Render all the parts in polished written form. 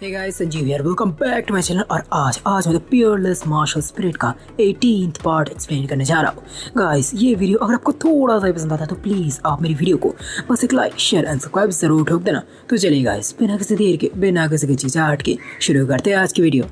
Hey guys, Sanjeev here, welcome back to my channel. और आज मैं पियरलेस मार्शल स्पिरिट का 18th पार्ट एक्सप्लेन करने जा रहा हूँ। गाइस, ये वीडियो अगर आपको थोड़ा सा पसंद आता है तो प्लीज़ आप मेरी वीडियो को बस एक लाइक शेयर एंड सब्सक्राइब जरूर ठोक देना। तो चलिए गाइस, बिना किसी देर के बिना किसी की चीज़ाहट के शुरू करते हैं आज की वीडियो।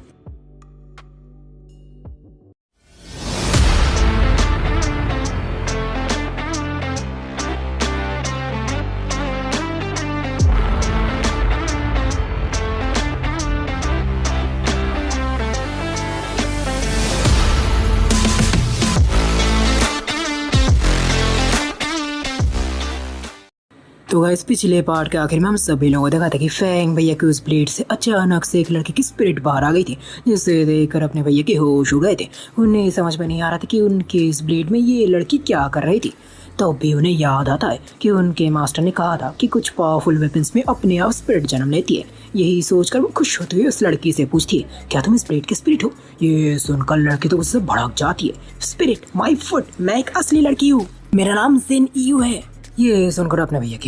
तो गाइस, पिछले पार्ट के आखिर में हम सभी लोगों को देखा था कि फैंग भैया की उस ब्लेड से अचानक से एक लड़की की स्पिरिट बाहर आ गई थी, जिसे देखकर अपने भैया के होश उड़ गए थे। उन्हें समझ में नहीं आ रहा था कि उनके इस ब्लेड में ये लड़की क्या कर रही थी। तो भी उन्हें याद आता है कि उनके मास्टर ने कहा था कि कुछ पावरफुल वेपन्स में अपने आप स्पिरिट जन्म लेती है। यही सोचकर वो खुश होते हुए उस लड़की से पूछती है, क्या तुम इस ब्लेड के स्पिरिट हो? ये सुनकर लड़की तो उससे भड़क जाती है। स्पिरिट माय फुट, मैं एक असली लड़की हूँ, मेरा नाम जिन ईयू है। ये सुनकर अपने भैया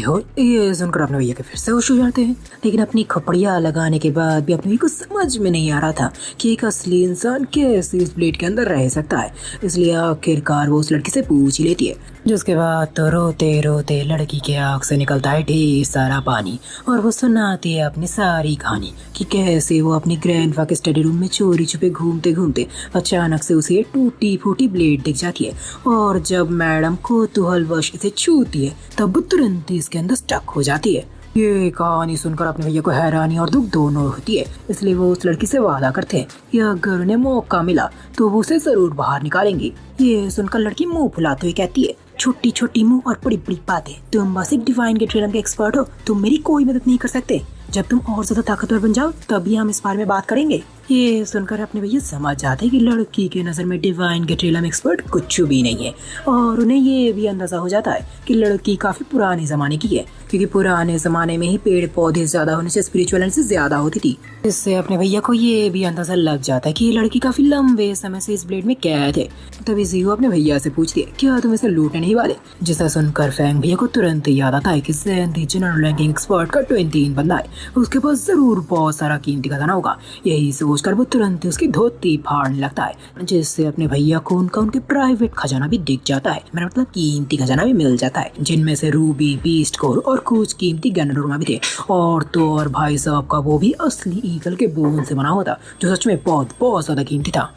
के फिर से होश हो जाते हैं। लेकिन अपनी खपड़ियाँ लगाने के बाद भी अपने भैया को समझ में नहीं आ रहा था कि एक असली इंसान कैसे इस ब्लेड के अंदर रह सकता है। इसलिए आखिरकार वो उस लड़की से पूछ ही लेती है, जिसके बाद तो रोते रोते लड़की के आँख से निकलता है ढेर सारा पानी, और वो सुनाती है अपनी सारी कहानी कि कैसे वो अपनी ग्रैंडफा के स्टडी रूम में चोरी छुपे घूमते घूमते अचानक से उसे टूटी फूटी ब्लेड दिख जाती है। और जब मैडम कौतूहलवश इसे छूती है तब वो तुरंत ही इसके अंदर स्टक हो जाती है। ये कहानी सुनकर अपने भैया को हैरानी और दुख दोनों होती है। इसलिए वो उस लड़की से वादा करते हैं कि अगर उन्हें मौका मिला तो वो उसे जरूर बाहर निकालेंगे। ये सुनकर लड़की मुंह फुलाते हुए कहती है, छोटी छोटी मुंह और बड़ी बड़ी बातें, तुम बस एक डिवाइन के ट्रेलर के एक्सपर्ट हो, तुम मेरी कोई मदद नहीं कर सकते। जब तुम और ज्यादा ताकतवर बन जाओ तभी हम इस बारे में बात करेंगे। ये सुनकर अपने भैया समझ जाते हैं कि लड़की के नज़र में डिवाइन के ट्रेलर में एक्सपर्ट कुछ भी नहीं है। और उन्हें ये भी अंदाजा हो जाता है कि लड़की काफ़ी पुराने ज़माने की है, क्योंकि पुराने ज़माने में ही पेड़ पौधे ज़्यादा होने से स्पिरिचुअल एनर्जी ज़्यादा होती थी। इससे अपने भैया को ये भी अंदाज़ा लग जाता है कि ये लड़की काफ़ी लंबे समय से इस ब्लेड में कैद है। तभी जीहू अपने भैया से पूछती है, क्या तुम इसे लूटने नहीं वाले? जिसे सुनकर फैंग भैया को तुरंत याद आता है कि ज़ैन जनरल रैंकिंग एक्सपर्ट का 23 बंदा है, उसके पास ज़रूर बहुत सारा कीमती खजाना होगा। यही सोचकर वो तुरंत उसकी धोती फाड़ने लगता है, जिससे अपने भैया को उनके प्राइवेट खजाना भी दिख जाता है। मेरा मतलब कीमती खजाना भी मिल जाता है, जिनमें से रूबी, बीस्ट कोर और कुछ कीमती गनरुमा भी थे। और तो और भाई साहब का वो भी असली ईगल के बोन से बना हुआ था, जो सच में बहुत बहुत ज्यादा कीमती था।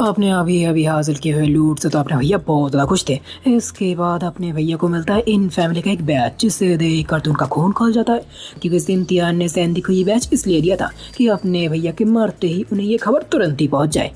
अपने अभी हासिल किए हुए लूट से तो अपने भैया बहुत ज़्यादा खुश थे। इसके बाद अपने भैया को मिलता है इन फैमिली का एक बैच, जिसे देखकर तो उनका खून खौल जाता है, क्योंकि सिंथियान ने सैंडी को ये बैच इसलिए दिया था कि अपने भैया के मरते ही उन्हें ये खबर तुरंत ही पहुंच जाए।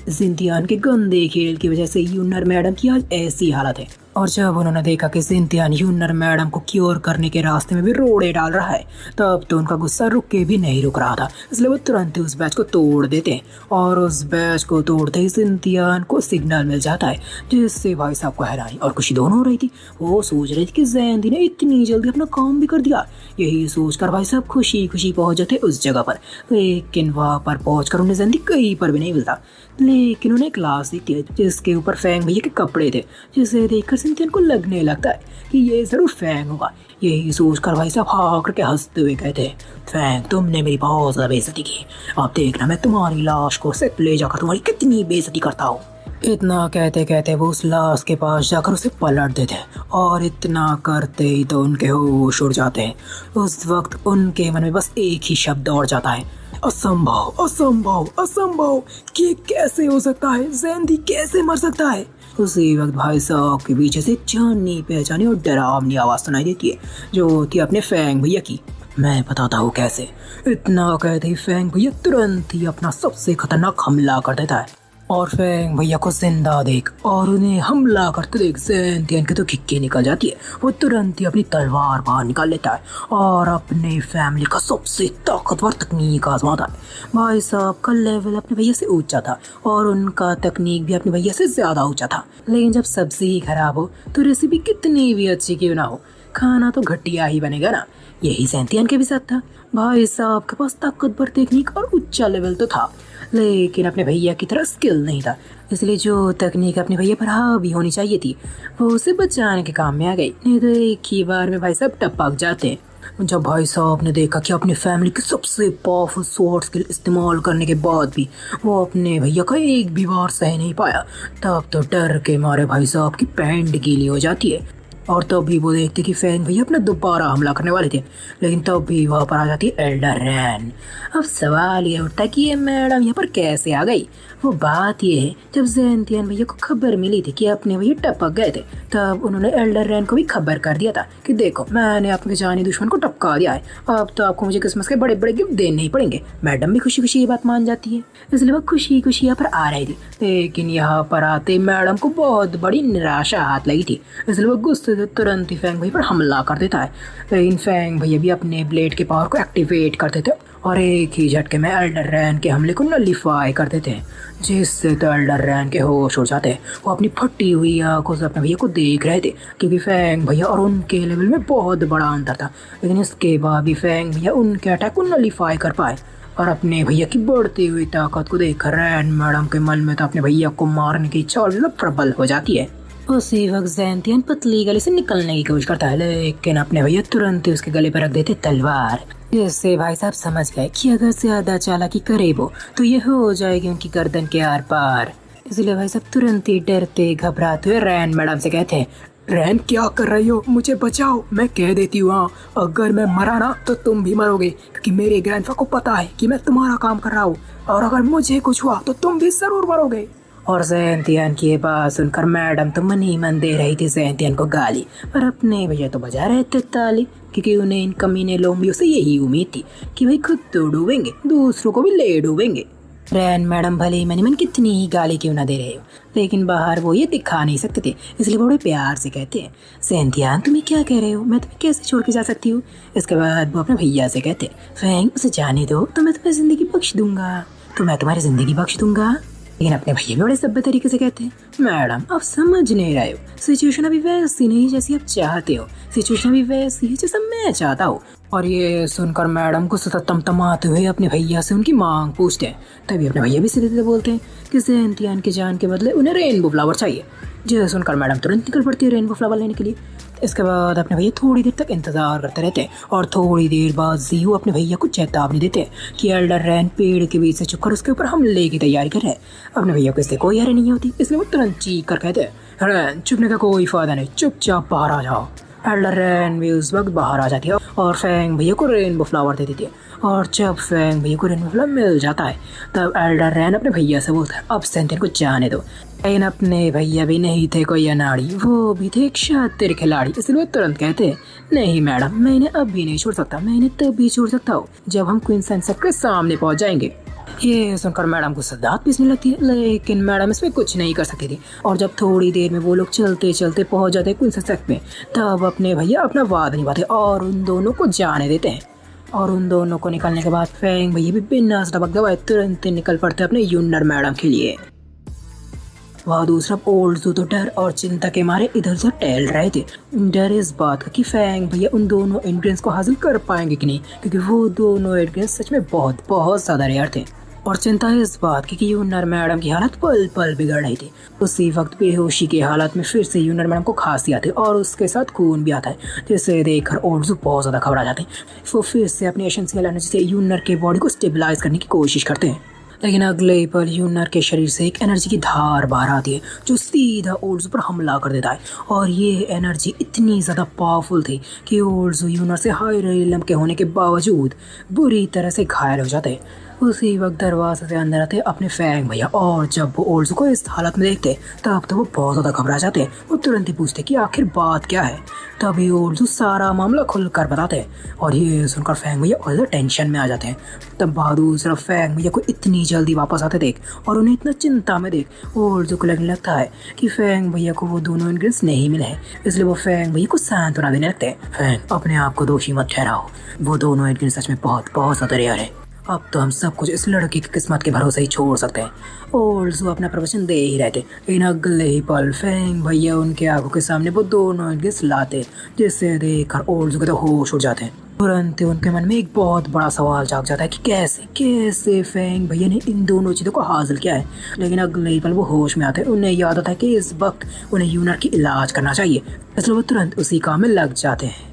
सिंथियान के गंदे खेल की वजह से यूनर मैडम की आज ऐसी हालत है। और जब उन्होंने देखा कि सिंथियान यूनर मैडम को क्योर करने के रास्ते में भी रोड़े डाल रहा है, तब तो उनका गुस्सा रुक के भी नहीं रुक रहा था। इसलिए वो तुरंत ही उस बैच को तोड़ देते हैं, और उस बैच को तोड़ते ही सिंथियान को सिग्नल मिल जाता है, जिससे भाई साहब को हैरानी और खुशी दोनों हो रही थी। वो सोच रही थी कि जैनदी ने इतनी जल्दी अपना काम भी कर दिया। यही सोचकर भाई साहब खुशी खुशी पहुंच जाते उस जगह पर। लेकिन वहाँ पर पहुंचकर उन्हें जैनदी कहीं पर भी नहीं मिलता। लेकिन उन्हें क्लास दिखती है, जिसके ऊपर फैंग भैया के कपड़े थे, जिसे देखकर सिंथियान को लगने लगता है कि ये जरूर फैंग होगा। यही सोचकर भाई साहब हाँ करके हंसते हुए कहते हैं, फैंग, तुमने मेरी बहुत ज्यादा बेइज्जती की, अब देखना मैं तुम्हारी लाश को सिर्फ ले जाकर तुम्हारी कितनी बेइज्जती करता हूँ। इतना कहते कहते वो उस लाश के पास जाकर उसे पलट देते हैं, और इतना करते ही तो उनके होश उड़ जाते हैं। उस वक्त उनके मन में बस एक ही शब्द दौड़ जाता है, असंभव असंभव असंभव, कि कैसे हो सकता है, जैनदी कैसे मर सकता है। उसी वक्त भाई साहब के पीछे से जानी पहचानी और डरावनी आवाज सुनाई देती है, जो होती है अपने फैंग भैया की। मैं बताता हूँ कैसे। इतना कहते ही फैंग भैया तुरंत ही अपना सबसे खतरनाक हमला कर देता है, और फैंग भैया को जिंदा देख और उन्हें हमला करते देख ज़ैनतियान की तो खिक्की निकल जाती है। वो तुरंत ही अपनी तलवार बाहर निकाल लेता है और अपने फैमिली का सबसे ताकतवर तकनीक आजमाता है। भाई साहब का लेवल अपने भैया से ऊंचा था, और उनका तकनीक भी अपने भैया से ज़्यादा ऊंचा था। लेकिन जब सब्जी ही खराब हो तो रेसिपी कितनी भी अच्छी क्यों ना हो, खाना तो घटिया ही बनेगा ना। यही ज़ैनतियान के भी साथ था। भाई साहब के पास ताकतवर टेक्निक और ऊंचा लेवल तो था, लेकिन अपने भैया की तरह स्किल नहीं था। इसलिए जो तकनीक अपने भैया पर हावी होनी चाहिए थी, वो उसे बचाने के काम में आ गई। नहीं तो एक ही बार में भाई साहब टपक जाते। जब भाई साहब ने देखा कि अपनी फैमिली की सबसे पावरफुल स्वॉर्ड स्किल इस्तेमाल करने के बाद भी वो अपने भैया का एक भी वार सह नहीं पाया, तब तो डर के मारे भाई साहब की पैंट गीली हो जाती है। और तब भी वो देखते कि फैंग भैया अपना दोबारा हमला करने वाले थे, लेकिन तब भी वहाँ पर आ जाती है एल्डर रैन। अब सवाल ये उठता कि ये मैडम यहाँ पर कैसे आ गई। वो बात ये है, जब ज़ेंतियान भैया को खबर मिली थी कि अपने भैया टपक गए थे, तब उन्होंने एल्डर रैन को भी खबर कर दिया था कि देखो मैंने अपने जानी दुश्मन को टपका दिया है, अब तो आपको मुझे क्रिसमस के बड़े बड़े गिफ्ट देने ही पड़ेंगे। मैडम भी खुशी खुशी ये बात मान जाती है, इसलिए वो खुशी खुशी यहाँ पर आ रही थी। लेकिन यहाँ पर आते मैडम को बहुत बड़ी निराशा हाथ लगी थी, इसलिए वो गुस्से से तुरंत ही फैंग भैया पर हमला कर देता है। लेकिन फैंग भैया भी अपने ब्लेड के पावर को एक्टिवेट करते थे और एक ही झटके में एल्डर रैन के हमले को नलिफाई कर देते हैं, जिससे तो एल्डर रैन के होश उड़ जाते हैं। वो अपनी फटी हुई आंखों से अपने भैया को देख रहे थे, क्योंकि फैंग भैया और उनके लेवल में बहुत बड़ा अंतर था। लेकिन इसके बाद भी फैंग भैया उनके अटैक को नलिफाई कर पाए और अपने भैया की बढ़ती हुई ताकत को देखकर रैन मैडम के मन में तो अपने भैया को मारने की इच्छा और प्रबल हो जाती है। उसी वक्त ज़ेंतियान पतली गले से निकलने की कोशिश करता है, लेकिन अपने भैया तुरंत ही उसके गले पर रख देते तलवार। इससे भाई साहब समझ गए कि अगर ज्यादा चालाकी करे वो तो ये हो जाएगी उनकी गर्दन के आर पार। इसलिए भाई साहब तुरंत ही डरते घबराते हुए रैन मैडम से कहते हैं, रैन क्या कर रही हो, मुझे बचाओ। मैं कह देती हूँ हाँ, अगर मैं मरा ना तो तुम भी मरोगे, क्योंकि मेरे ग्रैंडफा को पता है कि मैं तुम्हारा काम कर रहा हूँ, और अगर मुझे कुछ हुआ तो तुम भी जरूर मरोगे। और ज़ेंतियान की ये बात सुनकर मैडम तो मन ही मन दे रही थी ज़ेंतियान को गाली, पर अपने भैया तो बजा रहे थे ताली, क्योंकि उन्हें इन कमीने लोमड़ियों से यही उम्मीद थी कि भाई खुद तो डूबेंगे, दूसरों को भी ले डूबेंगे। रैन मैडम भले ही मन कितनी ही गाली क्यों ना दे रहे हो, लेकिन बाहर वो ये दिखा नहीं सकते थे, इसलिए बड़े प्यार से कहते हैं, ज़ेंतियान तुम्हें क्या कह रहे हो, मैं तुम्हें कैसे छोड़ के जा सकती हूँ। इसके बाद वो अपने भैया से कहते हैं, फैंग उसे जाने दो तो मैं तुम्हें ज़िंदगी बख्श दूंगा, तो मैं तुम्हारी ज़िंदगी बख्श दूंगा। लेकिन अपने भैया भी बड़े सभ्य तरीके से कहते हैं, मैडम आप समझ नहीं रहे हो, सिचुएशन अभी वैसी नहीं जैसी आप चाहते हो, सिचुएशन अभी वैसी है जैसा मैं चाहता हूँ। और ये सुनकर मैडम को सतत तमतमाते हुए अपने भैया से उनकी मांग पूछते हैं। तभी अपने भैया भी सीधे सीधे बोलते हैं कि ज़ेंतियान की जान के बदले उन्हें रेनबो फ्लावर चाहिए। जो सुनकर मैडम तुरंत निकल पड़ती है रेनबो फ्लावर लेने के लिए। इसके बाद अपने भैया थोड़ी देर तक इंतजार करते रहते हैं, और थोड़ी देर बाद ज़ीहू अपने भैया को चेतावनी देते हैं कि एल्डर रैन पेड़ के बीच से छुपकर उसके ऊपर हमले की तैयारी कर रहे हैं। अपने भैया को इससे कोई हरे नहीं होती, इसलिए वो तुरंत चीख कर कहते हैं, रैन छुपने का कोई फायदा नहीं, चुपचाप बाहर आ जाओ। एल्डर रैन भी उस वक्त बाहर आ जाती है और फैंग भैया को रेनबो फ्लावर दे देती है। और जब फैंग भैया को रेनबो फ्लावर मिल जाता है, तब एल्डर रैन अपने भैया से बोलता है, अब ज़ेंतियान को जाने दो। लेकिन अपने भैया भी नहीं थे कोई अनाड़ी, वो भी थे एक शातिर खिलाड़ी, इसलिए वो तुरंत कहते हैं, नहीं मैडम मैं इन्हें अब भी नहीं छोड़ सकता, मैं इन्हें तब भी छोड़ सकता हूँ जब हम क्वीन सनसेट के सामने पहुँच जाएंगे। ये सुनकर मैडम को दांत पीसने लगती है, लेकिन मैडम इसमें कुछ नहीं कर सकती थी। और जब थोड़ी देर में वो लोग चलते चलते पहुंच जाते हैं क्वीन सनसेट में, तब अपने भैया अपना वादा निभाते और उन दोनों को जाने देते हैं। और उन दोनों को निकलने के बाद फैंग भैया भी बिना सबक दबाए तुरंत निकल पड़ते अपने यूनर मैडम के लिए। वह दूसरा ओल्ड ज़ू तो डर और चिंता के मारे इधर उधर टहल रहे थे। डर इस बात का कि फैंग भैया उन दोनों इंग्रेडिएंट्स को हासिल कर पाएंगे कि नहीं, क्योंकि वो दोनों इंग्रेडिएंट्स सच में बहुत बहुत ज़्यादा रेयर थे। और चिंता इस बात की कि यूनर मैडम की हालत पल पल बिगड़ रही थी। उसी वक्त बेहोशी की हालत में फिर से यूनर मैडम को खांसी आती है और उसके साथ खून भी आता है, जिसे देखकर ओल्ड ज़ू बहुत ज़्यादा घबरा जाते हैं। वो फिर से अपनी एसेंशियल एनर्जी से यूनर के बॉडी को स्टेबलाइज करने की कोशिश करते हैं। लेकिन अगले ही पल यूनर के शरीर से एक एनर्जी की धार बाहर आती है, जो सीधा ओल्ड पर हमला कर देता है। और ये एनर्जी इतनी ज़्यादा पावरफुल थी कि ओल्ड यूनर से हाई रिलम के होने के बावजूद बुरी तरह से घायल हो जाते हैं। उसी वक्त दरवाजे से अंदर आते अपने फैंग भैया, और जब वो ओल्ड को इस हालत में देखते तब तो वो बहुत ज़्यादा घबरा जाते हैं। वो तुरंत ही पूछते कि आखिर बात क्या है। तभी ओल्ड सारा मामला खुलकर बताते हैं, और ये सुनकर फैंग भैया और टेंशन में आ जाते हैं। तब बहादुर सिर्फ फैंग भैया को इतनी जल्दी वापस आते देख और उन्हें इतना चिंता में देख ओल्ड को लगने लगता है कि फैंग भैया को वो दोनों इंग्रेडिएंट्स नहीं मिले हैं, इसलिए वो फैंग भैया को सांत्वना देने लगते हैं। फैंग अपने आप को दोषी मत ठहराओ, वो दोनों इंग्रेडिएंट्स सच में बहुत बहुत ज़्यादा रेयर है। अब तो हम सब कुछ इस लड़की की किस्मत के भरोसे ही छोड़ सकते हैं। ओल्ड अपना प्रवचन दे ही रहते, लेकिन अगले ही पल फैंग भैया उनके आंखों के सामने वो दोनों इंग्रेडिएंट्स लाते, जिससे देखकर ओल्ड के तो होश उड़ जाते हैं। तुरंत उनके मन में एक बहुत बड़ा सवाल जाग जाता है कि कैसे कैसे फैंग भैया ने इन दोनों चीज़ों को हासिल किया है। लेकिन अगले ही पल वो होश में आते हैं, उन्हें याद आता है कि इस वक्त उन्हें यूनर की इलाज करना चाहिए, इसलिए वो तुरंत उसी काम में लग जाते हैं।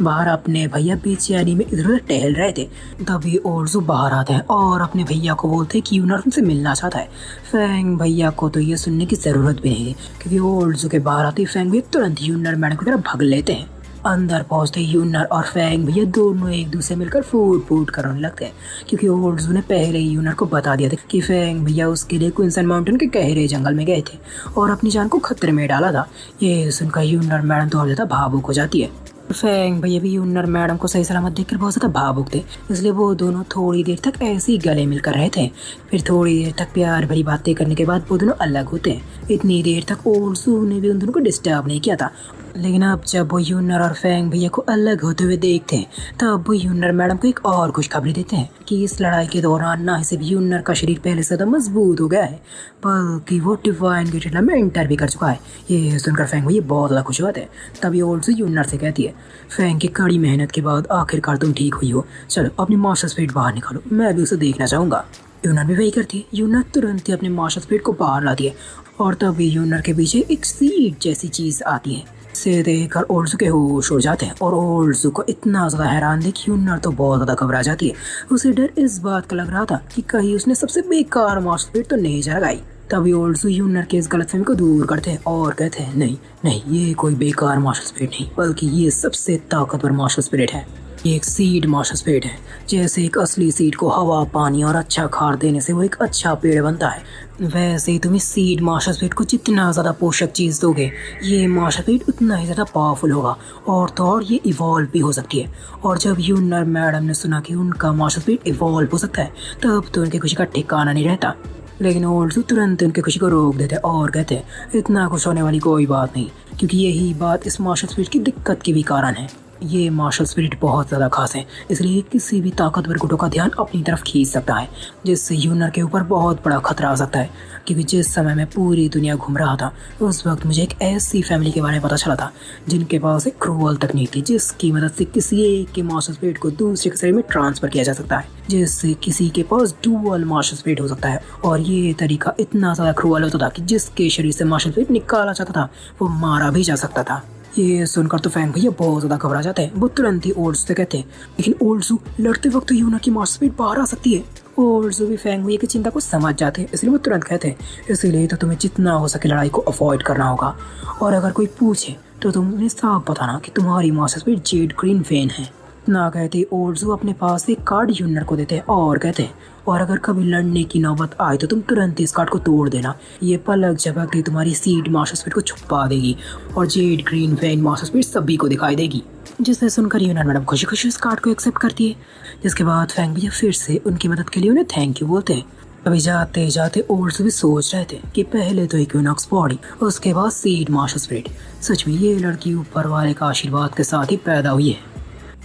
बाहर अपने भैया बेचैनी में इधर उधर टहल रहे थे। तभी ओल्सू बाहर आते हैं और अपने भैया को बोलते हैं कि यूनर उनसे मिलना चाहता है। फैंग भैया को तो ये सुनने की जरूरत भी नहीं है, क्योंकि ओल्सू के बाहर आते ही फैंग भैया तुरंत यूनर मैडम की तरफ भाग लेते हैं। अंदर पहुंचते ही यूनर और फैंग भैया दोनों एक दूसरे मिलकर फूट फूट करने लगते हैं, क्योंकि ओल्सू ने पहले ही यूनर को बता दिया था कि फैंग भैया उसके लिए क्विंसन माउंटेन के गहरे जंगल में गए थे और अपनी जान को खतरे में डाला था। ये सुनकर यूनर मैडम तो और ज्यादा भावुक हो जाती है। फैंग भैया भी यूनर मैडम को सही सलामत देखकर बहुत ज्यादा भावुक थे, इसलिए वो दोनों थोड़ी देर तक ऐसे ही गले मिलकर रहे थे। फिर थोड़ी देर तक प्यार भरी बातें करने के बाद वो दोनों अलग होते हैं। इतनी देर तक ओल्सू ने भी उन दोनों को डिस्टर्ब नहीं किया था, लेकिन अब जब वो यूनर और फैंग भैया को अलग होते हुए देखते हैं तब वो यूनर मैडम को एक और खुशखबरी देते हैं कि इस लड़ाई के दौरान ना ही सिर्फ यूनर का शरीर पहले से ज्यादा मजबूत हो गया है, बल्कि वो डिवाइन गेट में एंटर भी कर चुका है। ये सुनकर फैंग भैया बहुत ज्यादा खुश होते हैं। तभी ओल्सू यूनर से कहती है, फैंग की कड़ी मेहनत के बाद आखिरकार तुम ठीक हुई हो, चलो अपनी मास्टर स्पीड बाहर निकालो, मैं भी उसे देखना चाहूंगा। यूनर भी वही करती है। यूनर तुरंत ही अपने मास्टर स्पीड को बाहर लाती है और तभी यूनर के पीछे एक सीट जैसी चीज आती है। से देखकर ओल्सू के होश उड़ जाते हैं और ओल्सू को इतना ज्यादा हैरान देख यूनर तो बहुत ज्यादा घबरा जाती है। उसे डर इस बात का लग रहा था कि कहीं उसने सबसे बेकार मास्टर स्पीड तो नहीं लगाई। तभी ओल्सू यूनर के इस गलतफहमी को दूर करते हैं और कहते हैं, नहीं नहीं, ये कोई बेकार मास्टर स्पिरिट नहीं, बल्कि ये सबसे ताकतवर मास्टर स्पिरिट है। ये एक सीड मास्टर स्पिरिट है। जैसे एक असली सीड को हवा, पानी और अच्छा खाद देने से वो एक अच्छा पेड़ बनता है, वैसे ही तुम इस सीड मास्टर स्पिरिट को जितना ज़्यादा पोषक चीज़ दोगे, ये मास्टर स्पिरिट उतना ही ज़्यादा पावरफुल होगा और तो और ये इवॉल्व भी हो सकती है। और जब यूनर मैडम ने सुना कि उनका मास्टर स्पिरिट इवॉल्व हो सकता है, तब तो उनकी खुशी का ठिकाना नहीं रहता। लेकिन ओल्सू तुरंत उनकी खुशी को रोक देते और कहते हैं, इतना खुश होने वाली कोई बात नहीं, क्योंकि यही बात इस मार्शल स्पिरिट की दिक्कत की भी कारण है। ये मार्शल स्पिरिट बहुत ज़्यादा खास है, इसलिए किसी भी ताकतवर गुटों का ध्यान अपनी तरफ खींच सकता है, जिससे यूनर के ऊपर बहुत बड़ा खतरा आ सकता है। क्योंकि जिस समय मैं पूरी दुनिया घूम रहा था, उस वक्त मुझे एक ऐसी फैमिली के बारे में पता चला था जिनके पास एक क्रूअल तकनीक थी, जिसकी मदद से किसी एक के मार्शल स्पिरिट को दूसरे के शरीर में ट्रांसफर किया जा सकता है, जिससे किसी के पास डुअल मार्शल स्पिरिट हो सकता है। और ये तरीका इतना ज़्यादा क्रूअल होता था कि जिसके शरीर से मार्शल स्पिरिट निकाला जाता था वो मारा भी जा सकता था। ये सुनकर तो फैंग भैया बहुत ज्यादा घबरा जाते हैं। वो तुरंत ही ओल्सू से कहते हैं, लेकिन ओल्सू, लड़ते वक्त तो यूना की मास्टर स्पीड बाहर आ सकती है। ओल्सू भी फैंग भैया की चिंता को समझ जाते हैं, इसलिए वो तुरंत कहते हैं, इसीलिए तो तुम्हें जितना हो सके लड़ाई को अवॉइड करना होगा, और अगर कोई पूछे तो तुम उन्हें साफ बताना कि तुम्हारी master speed Z green when है। ना कहते ओल्सू अपने पास एक कार्ड यूनर को देते हैं और कहते हैं, और अगर कभी लड़ने की नौबत आए तो तुम तुरंत इस कार्ड को तोड़ देना, ये पलक झपकते तुम्हारी सीड मास्टर स्पीड को छुपा देगी और Z green when master speed सभी को दिखाई देगी। जिसे सुनकर यूनर मैडम खुशी खुशी उस कार्ड को एक्सेप्ट करती है, जिसके बाद फैंग भैया फिर से उनकी मदद के लिए उन्हें थैंक यू बोलते हैं। अभी जाते जाते ओल्सू भी सोच रहे थे कि पहले तो इक्विनॉक्स बॉडी, उसके बाद सीड मास्टर स्पीड। सच में ये लड़की ऊपर वाले का आशीर्वाद के साथ ही पैदा हुई है।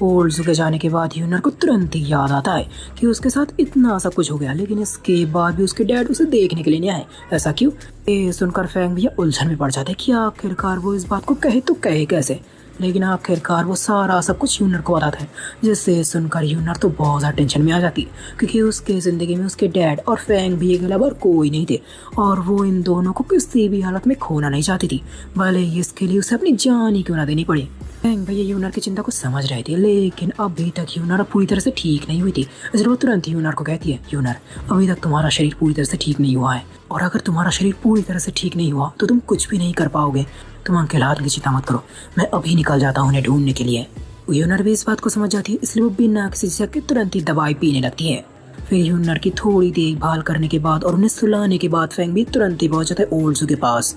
ओल्सू के जाने के बाद यूनर को तुरंत ही याद आता है कि उसके साथ इतना सब कुछ हो गया, लेकिन इसके बाद भी उसके डैड उसे देखने के लिए नहीं आए। ऐसा क्यों? ये सुनकर फैंग भैया उलझन में पड़ जाते कि आखिरकार वो इस बात को कहे तो कहे कैसे। लेकिन आखिरकार वो सारा सब कुछ यूनर को बताता है, जिससे सुनकर यूनर तो बहुत ज़्यादा टेंशन में आ जाती है, क्योंकि उसके ज़िंदगी में उसके डैड और फैंग भैया के अलावा और कोई नहीं थे, और वो इन दोनों को किसी भी हालत में खोना नहीं चाहती थी, भले ही इसके लिए उसे अपनी जान ही क्यों ना देनी पड़े। फैंग भैया यूनर की चिंता को समझ रहे थे, लेकिन अभी तक यूनर पूरी तरह से ठीक नहीं हुई थी। इसलिए वो तुरंत यूनर को कहती है, यूनर, अभी तक तुम्हारा शरीर पूरी तरह से ठीक नहीं हुआ है, और अगर तुम्हारा शरीर पूरी तरह से ठीक नहीं हुआ तो तुम कुछ भी नहीं कर पाओगे। तुम अंकल हाथ की चिंता मत करो, मैं अभी निकल जाता हूँ उन्हें ढूंढने के लिए। यूनर भी इस बात को समझ जाती है, इसलिए वो बिना किसी झिझक के तुरंत ही दवाई पीने लगती है। फिर यूनर की थोड़ी देखभाल करने के बाद और उन्हें सुलाने के बाद फैंग भी तुरंत ही पहुंच जाता है ओल्सू के पास।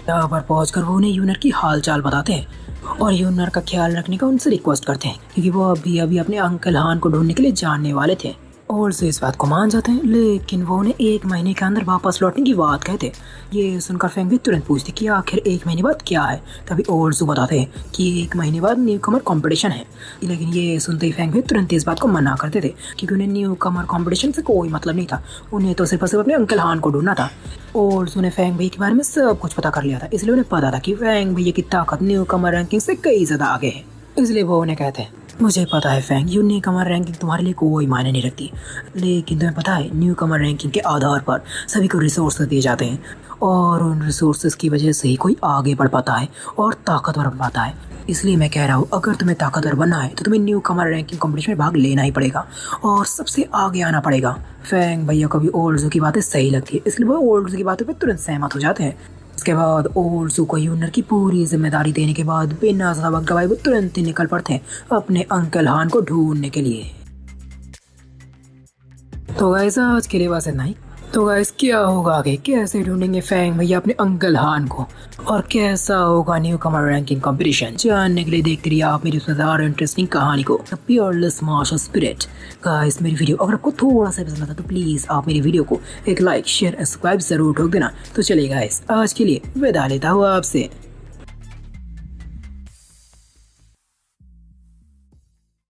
यहाँ पर पहुंचकर वो उन्हें यूनर की हाल चाल बताते हैं और यूनर का ख्याल रखने का उनसे रिक्वेस्ट करते हैं, क्योंकि वो अभी अभी अपने अंकल हान को ढूंढने के लिए जानने वाले थे। ओल्सू इस बात को मान जाते हैं, लेकिन वो उन्हें 1 महीने के अंदर वापस लौटने की बात कहते। ये सुनकर फैंग भी तुरंत पूछते कि आखिर 1 महीने बाद क्या है। तभी ओल्सू बताते हैं कि 1 महीने बाद न्यू कमर कॉम्पिटिशन है। लेकिन ये सुनते ही फैंग भी तुरंत इस बात को मना करते थे, क्योंकि उन्हें न्यू कमर कॉम्पिटिशन से कोई मतलब नहीं था, उन्हें तो सिर्फ अपने अंकल हान को ढूंढना था। ओल्सू ने फैंग भैया के बारे में सब कुछ पता कर लिया था, इसलिए उन्हें पता था कि फैंग भैया की ताकत न्यू कमर रैंकिंग से कई ज़्यादा आगे है। इसलिए वो उन्हें कहते हैं, मुझे पता है फैंग, ये न्यू कमर रैंकिंग तुम्हारे लिए कोई मायने नहीं रखती, लेकिन तुम्हें पता है न्यू कमर रैंकिंग के आधार पर सभी को रिसोर्स दिए जाते हैं और उन रिसोर्सेज की वजह से ही कोई आगे बढ़ पाता है और ताकतवर बन पाता है। इसलिए मैं कह रहा हूँ, अगर तुम्हें ताकतवर बनना है तो तुम्हें न्यू कमर रैंकिंग कॉम्पिटिशन में भाग लेना ही पड़ेगा और सबसे आगे आना पड़ेगा। फैंग भैया को भी ओल्ड की बातें सही लगती है, इसलिए वो ओल्ड की बातों पर तुरंत सहमत हो जाते हैं। इसके बाद ओल्ड को यूनर की पूरी जिम्मेदारी देने के बाद बिना सबक गवाए वो तुरंत ही निकल पड़ते हैं अपने अंकल हान को ढूंढने के लिए। तो गाइस आज के लिए बस इतना ही। तो गाइस क्या होगा आगे, कैसे ढूंढेंगे फैंग भैया अपने अंकल हान को और कैसा होगा न्यू कमर रैंकिंग कंपटीशन, जानने के लिए देखते रहिए आप मेरी मजेदार इंटरेस्टिंग कहानी को the peerless martial spirit. Guys मेरी वीडियो अगर आपको थोड़ा सा पसंद आता तो प्लीज आप मेरी वीडियो को एक लाइक शेयर सब्सक्राइब जरूर ठोक देना। तो चलिए गाइस आज के लिए विदा लेता हूँ आपसे।